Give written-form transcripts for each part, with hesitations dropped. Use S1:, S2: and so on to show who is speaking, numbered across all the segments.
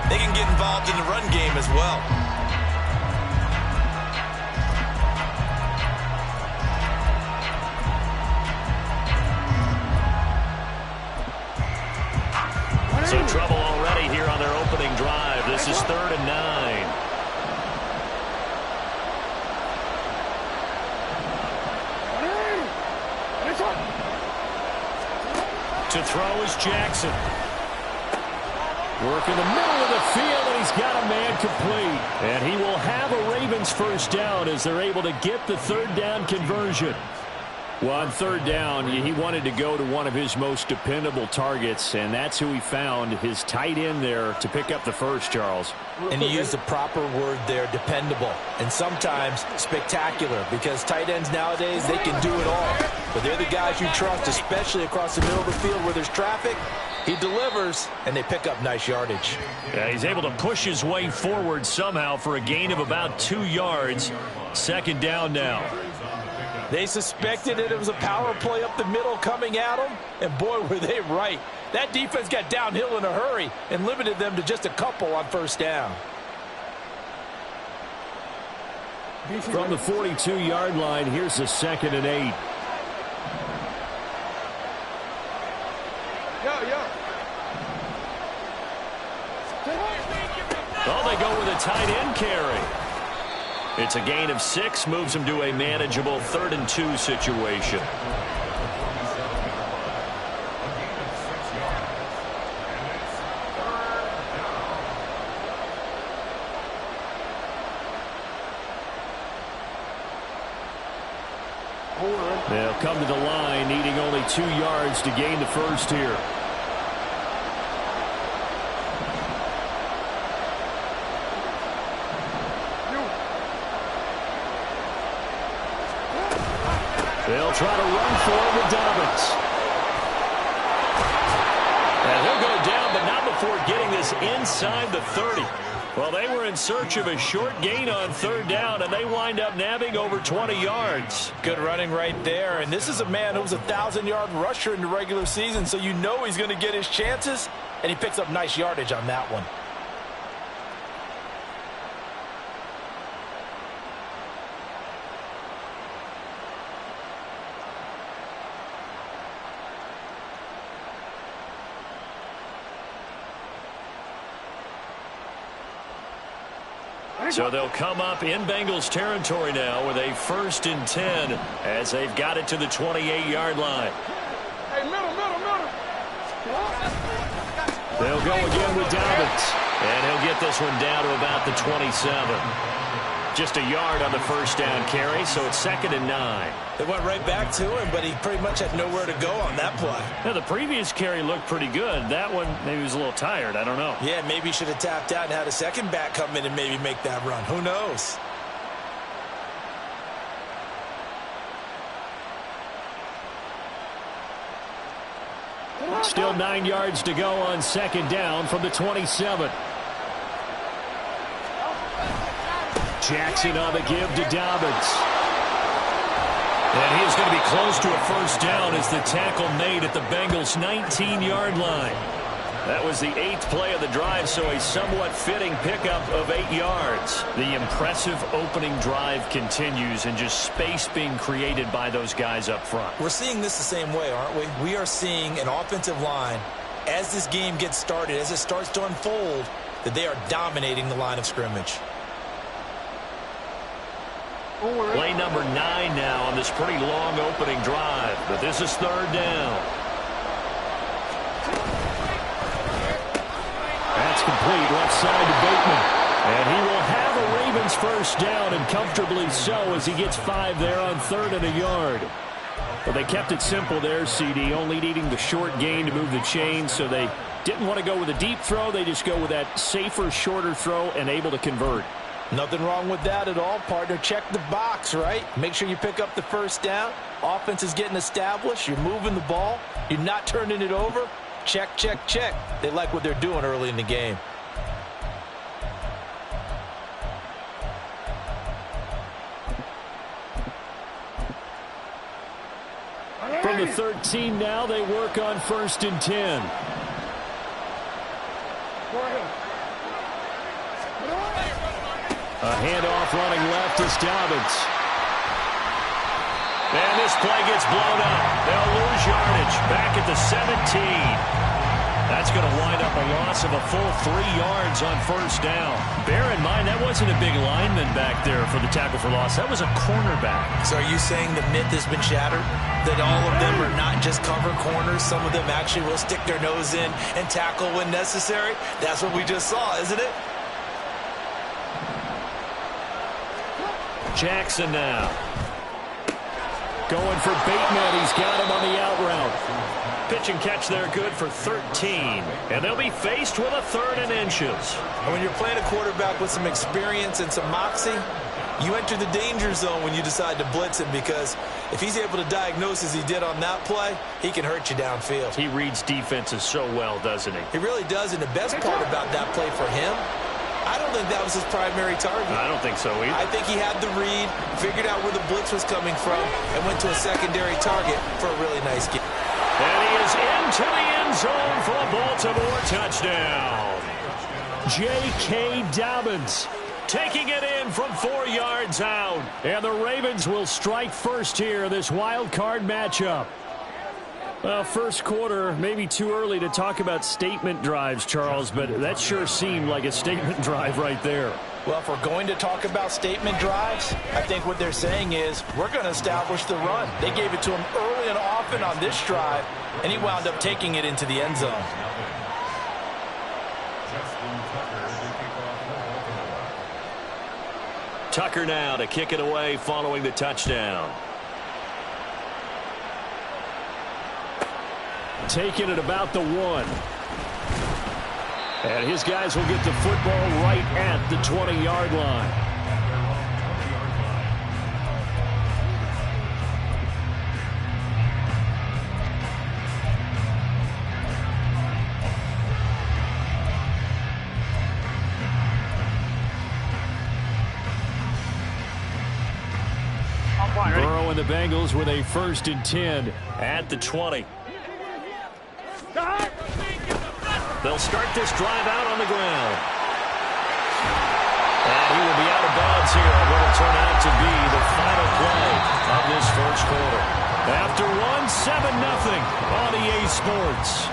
S1: they can get involved in the run game as well.
S2: So trouble already here on their opening drive. This is 3rd and 9. To throw is Jackson. Work in the middle of the field, and he's got a man complete. And he will have a Ravens first down as they're able to get the 3rd down conversion. Well, on 3rd down, he wanted to go to one of his most dependable targets, and that's who he found, his tight end there, to pick up the first, Charles.
S1: And he used the proper word there, dependable, and sometimes spectacular, because tight ends nowadays, they can do it all. But they're the guys you trust, especially across the middle of the field where there's traffic. He delivers, and they pick up nice yardage.
S2: Yeah, he's able to push his way forward somehow for a gain of about 2 yards. 2nd down now.
S1: They suspected it was a power play up the middle coming at them, and boy, were they right. That defense got downhill in a hurry and limited them to just a couple on 1st down.
S2: From the 42-yard line, here's a 2nd and 8. Oh, they go with a tight end carry. It's a gain of 6, moves him to a manageable 3rd and 2 situation. They'll come to the line, needing only 2 yards to gain the first here. They'll try to run for it with Dobbins. And he'll go down, but not before getting this inside the 30. Well, they were in search of a short gain on 3rd down, and they wind up nabbing over 20 yards.
S1: Good running right there. And this is a man who was a 1,000-yard rusher in the regular season, so you know he's going to get his chances, and he picks up nice yardage on that one.
S2: So they'll come up in Bengals territory now with a 1st and 10 as they've got it to the 28-yard line.
S3: Hey, middle.
S2: They'll go again with Dobbins, and he'll get this one down to about the 27. Just a yard on the 1st down carry, so it's 2nd and 9.
S1: They went right back to him, but he pretty much had nowhere to go on that play.
S2: Now, the previous carry looked pretty good. That one, maybe he was a little tired. I don't know.
S1: Yeah, maybe he should have tapped out and had a second back come in and maybe make that run. Who knows?
S2: Still 9 yards to go on 2nd down from the 27. Jackson on the give to Dobbins. And he's going to be close to a 1st down as the tackle made at the Bengals' 19-yard line. That was the 8th play of the drive, so a somewhat fitting pickup of 8 yards. The impressive opening drive continues, and just space being created by those guys up front.
S1: We're seeing this the same way, aren't we? We are seeing an offensive line, as this game gets started, as it starts to unfold, that they are dominating the line of scrimmage.
S2: Play number 9 now on this pretty long opening drive, but this is 3rd down. That's complete left side to Bateman. And he will have a Ravens first down, and comfortably so, as he gets 5 there on 3rd and a yard. But they kept it simple there, CD, only needing the short gain to move the chains, so they didn't want to go with a deep throw. They just go with that safer, shorter throw and able to convert.
S1: Nothing wrong with that at all, partner. Check the box, right? Make sure you pick up the 1st down. Offense is getting established. You're moving the ball. You're not turning it over. Check, check, check. They like what they're doing early in the game.
S2: From the 13 now, they work on 1st and 10. A handoff running left is Dobbins. And this play gets blown up. They'll lose yardage. Back at the 17. That's going to wind up a loss of a full 3 yards on first down. Bear in mind, that wasn't a big lineman back there for the tackle for loss. That was a cornerback.
S1: So are you saying the myth has been shattered? That all of them are not just cover corners? Some of them actually will stick their nose in and tackle when necessary? That's what we just saw, isn't it?
S2: Jackson now. Going for Bateman. He's got him on the out route. Pitch and catch there good for 13. And they'll be faced with a 3rd and inches.
S1: And when you're playing a quarterback with some experience and some moxie, you enter the danger zone when you decide to blitz him, because if he's able to diagnose as he did on that play, he can hurt you downfield.
S2: He reads defenses so well, doesn't he?
S1: He really does, and the best part about that play for him, I don't think that was his primary target.
S2: I don't think so either. I
S1: think he had the read, figured out where the blitz was coming from, and went to a secondary target for a really nice game.
S2: And he is into the end zone for a Baltimore touchdown. J.K. Dobbins taking it in from 4 yards out. And the Ravens will strike first here in this wild card matchup. Well, first quarter, maybe too early to talk about statement drives, Charles, but that sure seemed like a statement drive right there.
S1: Well, if we're going to talk about statement drives, I think what they're saying is we're going to establish the run. They gave it to him early and often on this drive, and he wound up taking it into the end zone.
S2: Tucker now to kick it away following the touchdown. Taking it about the 1. And his guys will get the football right at the 20-yard line. Burrow and the Bengals with a 1st and 10 at the 20. They'll start this drive out on the ground. And he will be out of bounds here on what will turn out to be the final play of this first quarter. After one, 7-0 on EA Sports.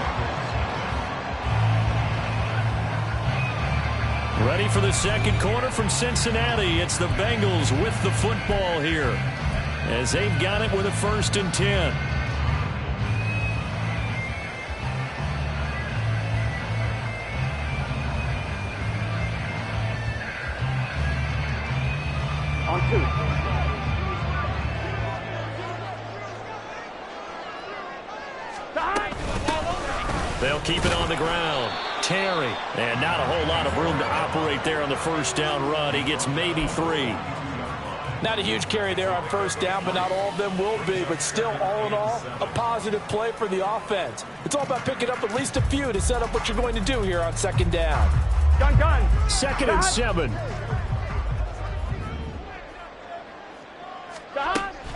S2: Ready for the second quarter from Cincinnati. It's the Bengals with the football here, as they've got it with a 1st and 10. They'll keep it on the ground. Terry. And not a whole lot of room to operate there on the first down run. He gets maybe 3.
S1: Not a huge carry there on first down, but not all of them will be. But still, all in all, a positive play for the offense. It's all about picking up at least a few to set up what you're going to do here on second down.
S3: Gun.
S2: 2nd and 7.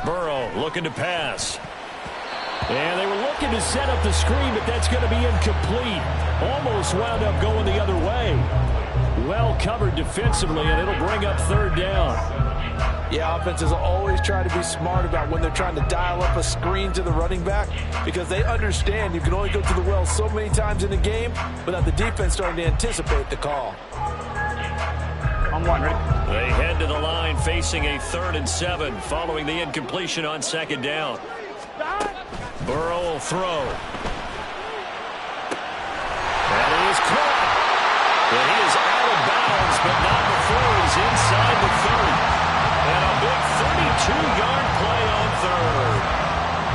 S2: Burrow looking to pass. And they were looking to set up the screen, but that's going to be incomplete. Almost wound up going the other way. Well covered defensively, and it'll bring up 3rd down.
S1: Yeah, offenses always try to be smart about when they're trying to dial up a screen to the running back, because they understand you can only go to the well so many times in the game without the defense starting to anticipate the call.
S3: I'm 1, ready?
S2: They head to the line facing a 3rd and 7 following the incompletion on 2nd down. Burrow will throw. And he is caught. And he is out of bounds, but not before he's inside the 30. And a big 32-yard play on 3rd.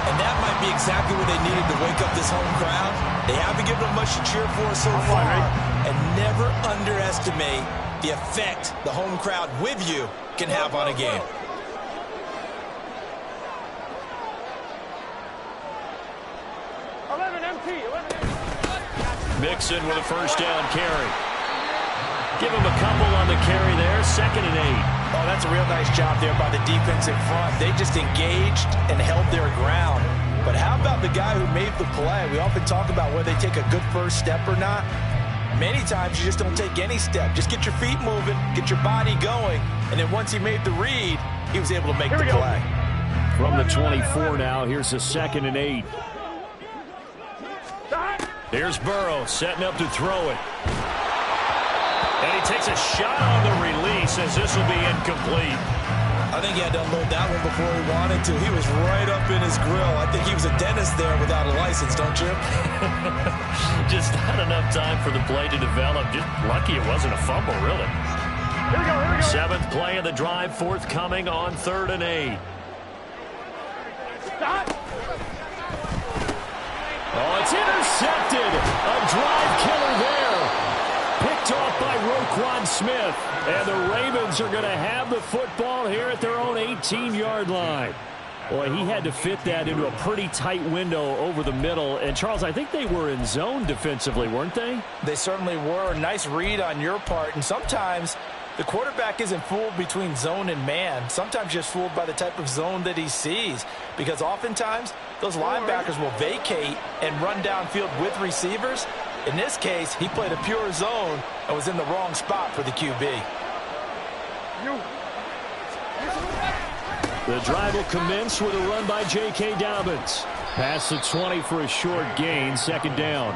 S1: And that might be exactly what they needed to wake up this home crowd. They haven't given them much to cheer for so far. And never underestimate the effect the home crowd with you can have on a game.
S2: Mixon with a first down carry. Give him a couple on the carry there. 2nd and 8.
S1: Oh, that's a real nice job there by the defense in front. They just engaged and held their ground. But how about the guy who made the play? We often talk about whether they take a good first step or not. Many times you just don't take any step. Just get your feet moving, get your body going, and then once he made the read, he was able to make the play.
S2: From the 24 now, here's a 2nd and 8. Here's Burrow setting up to throw it. And he takes a shot on the release as this will be incomplete.
S1: I think he had to unload that one before he wanted to. He was right up in his grill. I think he was a dentist there without a license, don't you?
S2: Just not enough time for the play to develop. Just lucky it wasn't a fumble, really.
S3: Here we go, here we go.
S2: 7th play of the drive, forthcoming on 3rd and 8.
S3: Stop.
S2: Oh, it's intercepted. A drive killer there. Picked off by Roquan Smith. And the Ravens are going to have the football here at their own 18-yard line. Boy, he had to fit that into a pretty tight window over the middle. And, Charles, I think they were in zone defensively, weren't they?
S1: They certainly were. Nice read on your part. And sometimes the quarterback isn't fooled between zone and man. Sometimes just fooled by the type of zone that he sees. Because oftentimes those linebackers will vacate and run downfield with receivers. In this case, he played a pure zone and was in the wrong spot for the QB.
S2: The drive will commence with a run by J.K. Dobbins. Past the 20 for a short gain, 2nd down.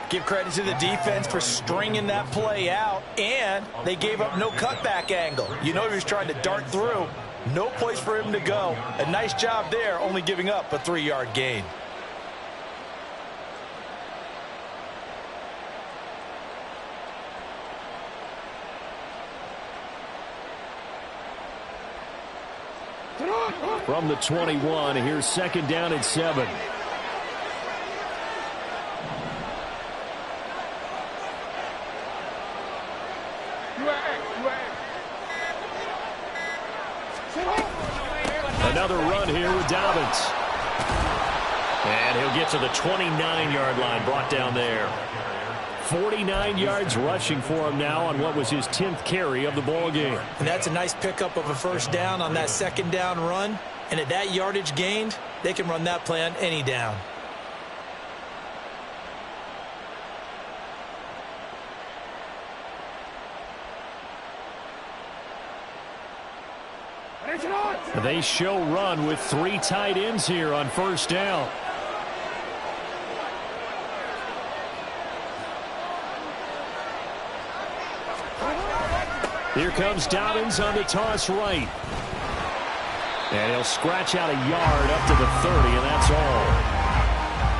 S1: Give credit to the defense for stringing that play out, and they gave up no cutback angle. You know he was trying to dart through. No place for him to go. A nice job there, only giving up a 3-yard gain.
S2: From the 21, here's 2nd down and 7. Another run here with Dobbins. And he'll get to the 29-yard line, brought down there. 49 yards rushing for him now on what was his 10th carry of the ball game.
S1: And that's a nice pickup of a 1st down on that 2nd down run. And at that yardage gained, they can run that play on any down.
S2: They show run with 3 tight ends here on 1st down. Here comes Dobbins on the toss right. And he'll scratch out a yard up to the 30, and that's all.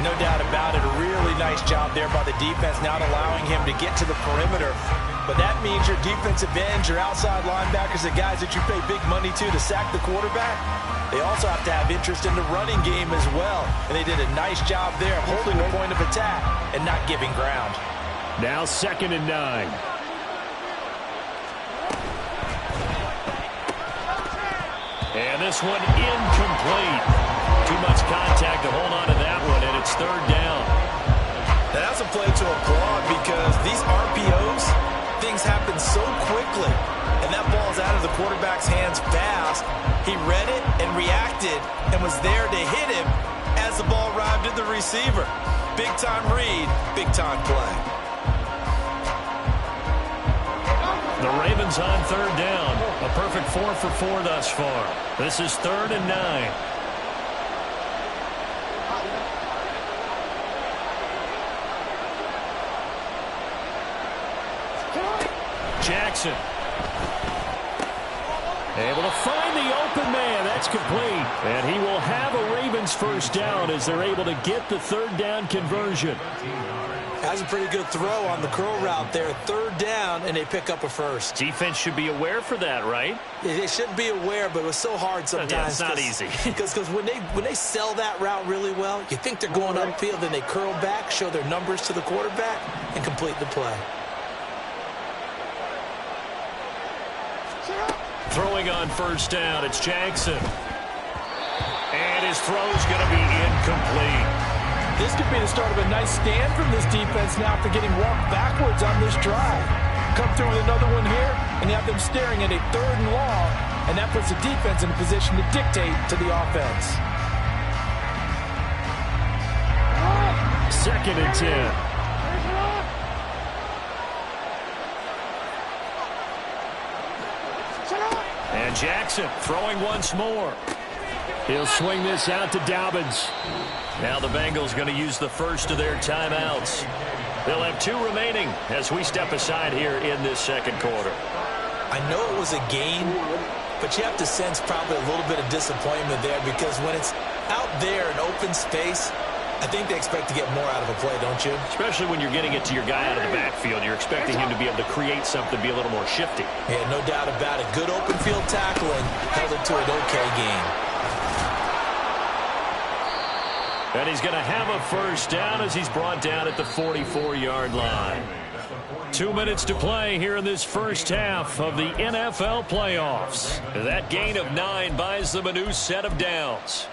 S1: No doubt about it. A really nice job there by the defense, not allowing him to get to the perimeter. But that means your defensive ends, your outside linebackers, the guys that you pay big money to sack the quarterback, they also have to have interest in the running game as well. And they did a nice job there of holding the point of attack and not giving ground.
S2: Now 2nd and 9. And this one incomplete. Too much contact to hold on to that one, and it's 3rd down.
S1: Now that's a play to applaud because these RPOs, things happen so quickly. And that ball's out of the quarterback's hands fast. He read it and reacted and was there to hit him as the ball arrived at the receiver. Big-time read, big-time play.
S2: The Ravens on 3rd down. A perfect 4 for 4 thus far. This is 3rd and 9. Jackson. Able to find the open man. That's complete. And he will have a Ravens 1st down as they're able to get the 3rd down conversion.
S1: That's a pretty good throw on the curl route there. 3rd down, and they pick up a 1st.
S2: Defense should be aware for that, right?
S1: They should be aware, but it was so hard sometimes.
S2: Yeah, it's not easy.
S1: Because when they sell that route really well, you think they're going upfield, then they curl back, show their numbers to the quarterback, and complete the play.
S2: Throwing on 1st down, it's Jackson. And his throw's going to be incomplete.
S1: This could be the start of a nice stand from this defense now after getting walked backwards on this drive. Come through with another one here, and you have them staring at a 3rd and long, and that puts the defense in a position to dictate to the offense.
S2: 2nd and 10. And Jackson throwing once more. He'll swing this out to Dobbins. Now the Bengals going to use the first of their timeouts. They'll have 2 remaining as we step aside here in this second quarter.
S1: I know it was a gain, but you have to sense probably a little bit of disappointment there because when it's out there in open space, I think they expect to get more out of a play, don't you?
S2: Especially when you're getting it to your guy out of the backfield. You're expecting him to be able to create something, be a little more shifty.
S1: Yeah, no doubt about it. Good open field tackling held it to an okay game.
S2: And he's going to have a first down as he's brought down at the 44-yard line. 2 minutes to play here in this first half of the NFL playoffs. That gain of 9 buys them a new set of downs.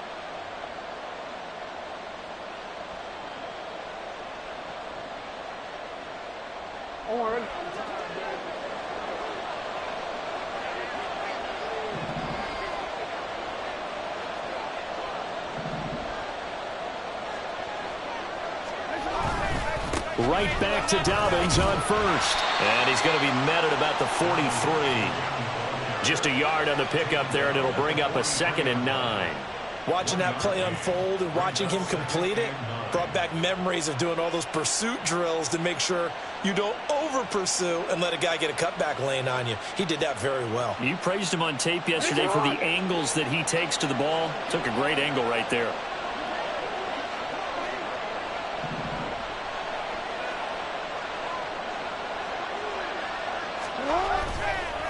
S2: Right back to Dobbins on first. And he's going to be met at about the 43. Just a yard on the pickup there, and it'll bring up a 2nd and 9.
S1: Watching that play unfold and watching him complete it brought back memories of doing all those pursuit drills to make sure you don't over-pursue and let a guy get a cutback lane on you. He did that very well.
S2: You praised him on tape yesterday for the angles that he takes to the ball. Took a great angle right there.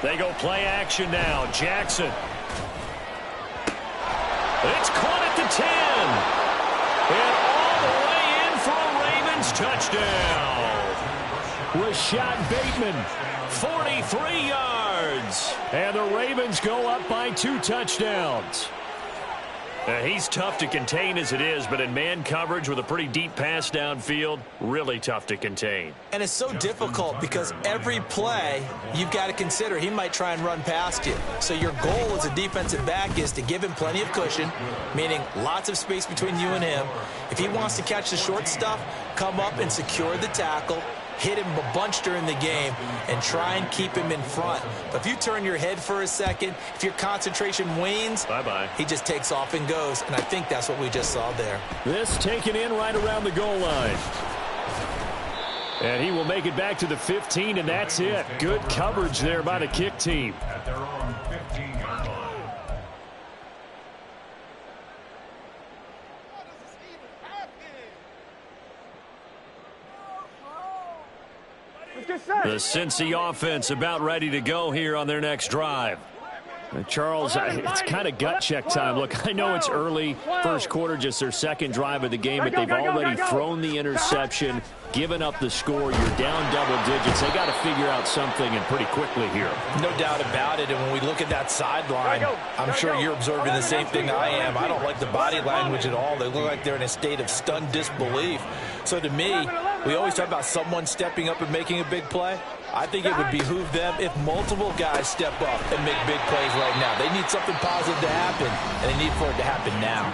S2: They go play action now. Jackson. It's caught at the 10. And all the way in for a Ravens touchdown. Rashad Bateman, 43 yards. And the Ravens go up by 2 touchdowns. He's tough to contain as it is, but in man coverage with a pretty deep pass downfield, really tough to contain.
S1: And it's so difficult because every play you've got to consider he might try and run past you. So your goal as a defensive back is to give him plenty of cushion, meaning lots of space between you and him. If he wants to catch the short stuff, come up and secure the tackle, hit him a bunch during the game, and try and keep him in front. But if you turn your head for a second, if your concentration wanes,
S2: bye-bye.
S1: He just takes off and goes, and I think that's what we just saw there.
S2: This taken in right around the goal line. And he will make it back to the 15, and that's it. Good coverage there by the kick team.
S3: At their own 15-yard line.
S2: The Cincy offense about ready to go here on their next drive. Charles, it's kind of gut check time. Look, I know it's early, first quarter, just their second drive of the game, but they've already thrown the interception, given up the score. You're down double digits. They got to figure out something, and pretty quickly here.
S1: No doubt about it, and when we look at that sideline, I'm sure you're observing the same thing I am. I don't like the body language at all. They look like they're in a state of stunned disbelief. So to me, we always talk about someone stepping up and making a big play. I think it would behoove them if multiple guys step up and make big plays right now. They need something positive to happen, and they need for it to happen now.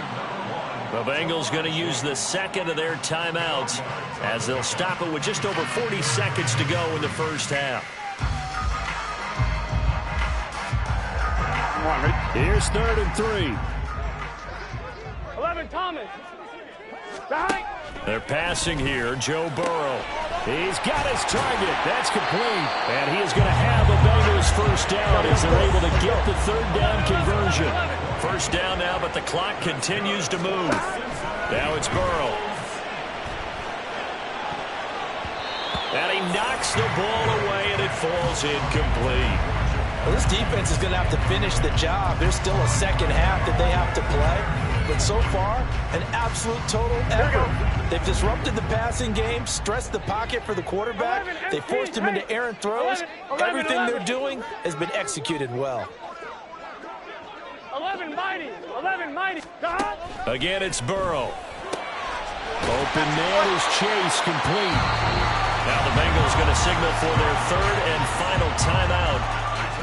S2: The Bengals going to use the second of their timeouts as they'll stop it with just over 40 seconds to go in the first half. Here's 3rd and 3.
S3: 11, Thomas. Behind.
S2: They're passing here. Joe Burrow. He's got his target. That's complete. And he is going to have the Bengals first down as they're able to get the 3rd down conversion. First down now, but the clock continues to move. Now it's Burrow. And he knocks the ball away, and it falls incomplete.
S1: Well, this defense is going to have to finish the job. There's still a second half that they have to play. But so far, an absolute total effort. They've disrupted the passing game, stressed the pocket for the quarterback. They forced him into errant throws. Everything they're doing has been executed well.
S3: 11 mighty. 11 mighty.
S2: Again, it's Burrow. Open man is Chase, complete. Now the Bengals going to signal for their 3rd and final timeout,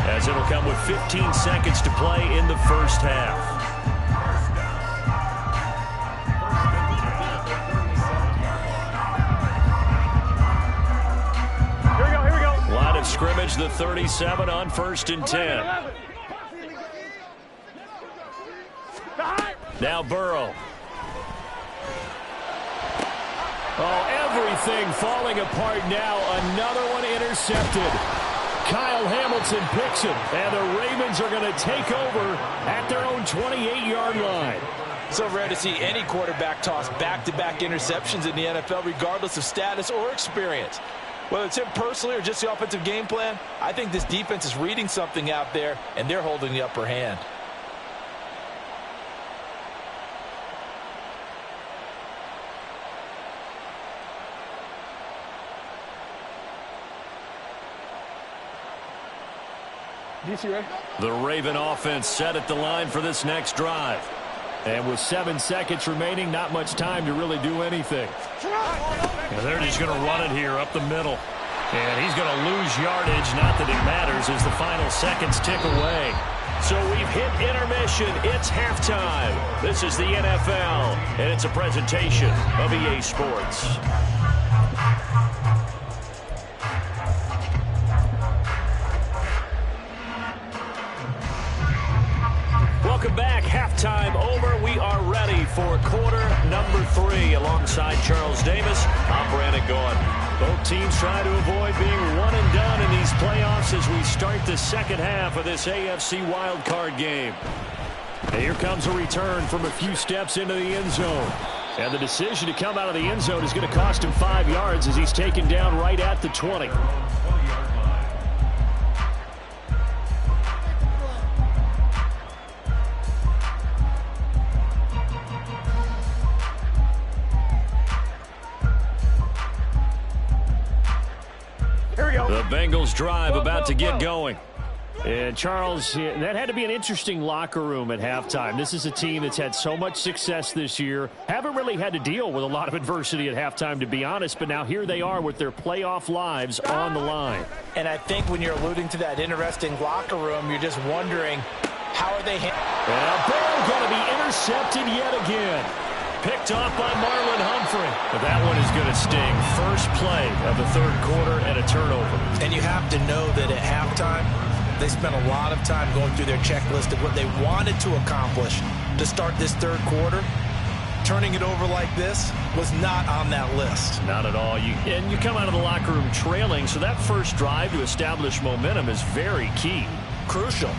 S2: as it'll come with 15 seconds to play in the first half. Line of scrimmage, the 37 on 1st and 10. Now Burrow. Oh, everything falling apart now. Another one intercepted. Kyle Hamilton picks it, and the Ravens are going to take over at their own 28-yard line.
S1: So rare to see any quarterback toss back-to-back interceptions in the NFL, regardless of status or experience. Whether it's him personally or just the offensive game plan, I think this defense is reading something out there, and they're holding the upper hand.
S2: The Raven offense set at the line for this next drive. And with 7 seconds remaining, not much time to really do anything.
S4: And they're just going to run it here up the middle. And he's going to lose yardage. Not that it matters as the final seconds tick away.
S2: So we've hit intermission. It's halftime. This is the NFL, and it's a presentation of EA Sports. Welcome back. Halftime over. We are ready for quarter number 3 alongside Charles Davis. I'm Brandon Gaudin. Both teams try to avoid being one and done in these playoffs as we start the second half of this AFC wildcard game. And here comes a return from a few steps into the end zone. And the decision to come out of the end zone is going to cost him 5 yards as he's taken down right at the 20. The Bengals drive about to get going. And Charles, that had to be an interesting locker room at halftime. This is a team that's had so much success this year. Haven't really had to deal with a lot of adversity at halftime, to be honest. But now here they are with their playoff lives on the line.
S1: And I think when you're alluding to that interesting locker room, you're just wondering, how are they handling?
S2: And Burrow going to be intercepted yet again. Picked off by Marlon Humphrey. But that one is going to sting. First play of the third quarter and a turnover.
S1: And you have to know that at halftime, they spent a lot of time going through their checklist of what they wanted to accomplish to start this third quarter. Turning it over like this was not on that list.
S2: Not at all. And you come out of the locker room trailing, so that first drive to establish momentum is very key.
S1: Crucial.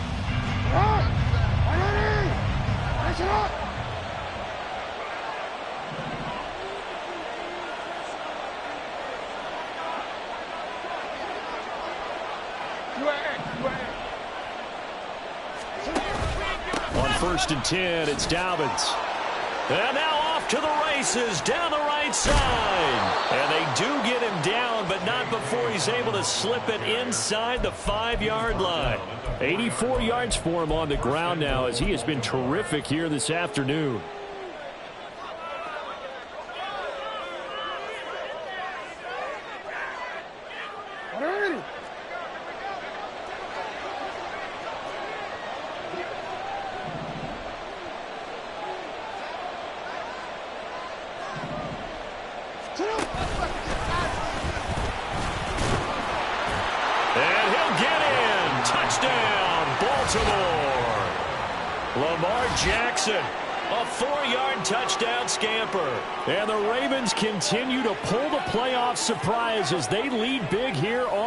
S2: On 1st and 10, it's Dobbins. And now off to the races down the right side. And they do get him down, but not before he's able to slip it inside the 5-yard line. 84 yards for him on the ground now as he has been terrific here this afternoon. And he'll get in. Touchdown, Baltimore. Lamar Jackson, a 4-yard touchdown scamper. And the Ravens continue to pull the playoff surprise as they lead big here on